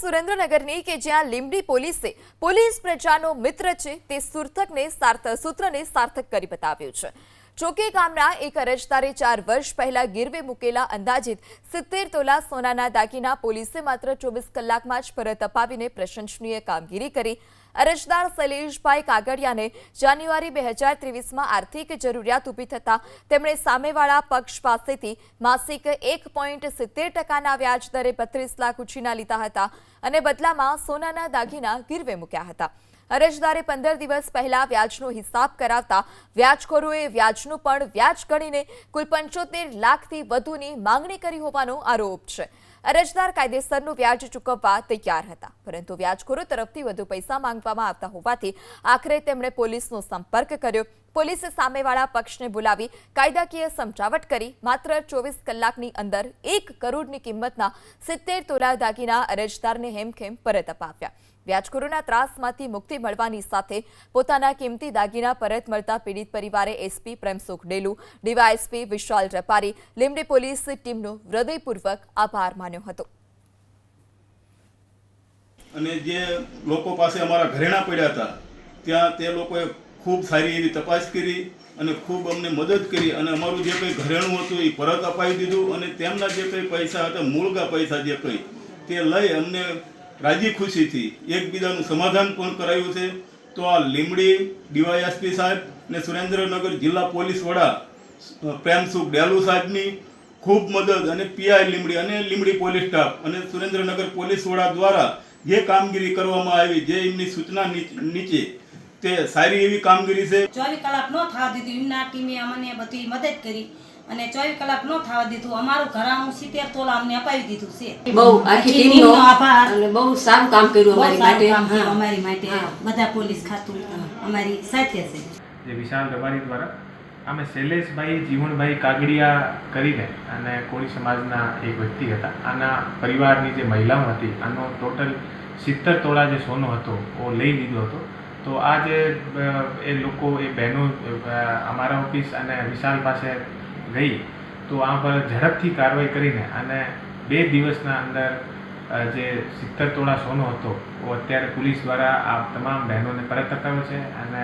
સુરેન્દ્રનગરની કે જ્યાં લીંબડી પોલીસ પ્રજાનો મિત્ર છે તે સૂત્રને સાર્થક કરી બતાવ્યું છે। ચોકે ગામના એક અરજદારે 4 વર્ષ પહેલા ગીરવે મૂકેલા અંદાજિત 70 તોલા સોનાના દાગીના પોલીસે માત્ર 24 કલાકમાં જ પરત અપાવીને પ્રશંસનીય કામગીરી કરી। અરજદાર શૈલેષભાઈ કાગડિયાને જાન્યુઆરી 2023માં આર્થિક જરૂરિયાત ઊભી થતા તેમણે સામેવાળા પક્ષ પાસેથી માસિક 1.70% વ્યાજ દરે 32 લાખ ઉછીના લીધા હતા અને બદલામાં સોનાના દાગીના ગીરવે મૂક્યા હતા। અરજદારે 15 દિવસ પહેલા વ્યાજનો હિસાબ કરાવતા વ્યાજખોરોએ વ્યાજનું પણ વ્યાજ ગણીને કુલ 75 લાખથી વધુની માંગણી કરી હોવાનો આરોપ છે। અરજદાર કાયદેસરનું વ્યાજ ચૂકવવા તૈયાર હતા, પરંતુ વ્યાજખોરો તરફથી વધુ પૈસા માંગવામાં આવતા હોવાથી આખરે તેમણે પોલીસનો સંપર્ક કર્યો। પોલીસે સામેવાળા પક્ષને બોલાવી કાયદાકીય સમજાવટ કરી માત્ર 24 કલાકની અંદર 1 કરોડની કિંમતના 70 તોલા દાગીના અરજદારને હેમખેમ પરત અપાવ્યા। વ્યાજખોરોના ત્રાસમાંથી મુક્તિ મળવાની સાથે પોતાના કિંમતી દાગીના પરત મળતા પીડિત પરિવારે એસપી પ્રેમસુખ ડેલુ, ડીવાયએસપી વિશાલ રપારી, લીંબડી પોલીસ ટીમનો હૃદયપૂર્વક આભાર માન્યો હતો। અને જે લોકો પાસે અમારા ઘરેણા પડ્યા હતા ત્યાં તે લોકોએ ખૂબ સારી એવી તપાસ કરી અને ખૂબ અમને મદદ કરી અને અમારું જે કંઈ ઘરેણું હતું એ પરત અપાવી દીધું અને તેમના જે કંઈ પૈસા હતા મૂળગા પૈસા જે કંઈ તે લઈ અમને રાજી ખુશીથી એકબીજાનું સમાધાન પણ કરાયું છે। તો આ લીંબડી ડીવાયએસપી સાહેબ ને સુરેન્દ્રનગર જિલ્લા પોલીસ વડા પ્રેમસુખ ડેલુ સાહેબની ખૂબ મદદ અને પીઆઈ લીંબડી અને લીંબડી પોલીસ સ્ટાફ અને સુરેન્દ્રનગર પોલીસ વડા દ્વારા જે કામગીરી કરવામાં આવી, જે એમની સૂચના નીચે તે સારી એવી કામગીરી છે। 24 કલાક ન થવા દીધું, એમના ટીમે અમને બધી મદદ કરી અને 24 કલાક ન થવા દીધું અમારું ઘરાણું 70 તોલા અમને અપાવી દીધું છે। બહુ આખી ટીમનો આભાર અને બહુ સારું કામ કર્યું અમારી માટે બધા પોલીસ ખાતું અમારી સાથે છે। જે વિશાલ રબારી દ્વારા અમે શૈલેષભાઈ જીવણભાઈ કાગડિયા કરીને અને કોળી સમાજના એક વ્યક્તિ હતા, આના પરિવારની જે મહિલાઓ હતી આનો ટોટલ 70 તોલા જે સોનો હતો એ લઈ લીધો હતો। તો આ જે એ લોકો એ બહેનો અમારા ઓફિસ અને વિશાલ પાસે ગઈ તો આ પર ઝડપથી કાર્યવાહી કરીને અને 2 દિવસના અંદર જે 70 તોલા સોનો હતો એ અત્યારે પોલીસ દ્વારા આ તમામ બહેનોને પરત અપાવ્યો છે અને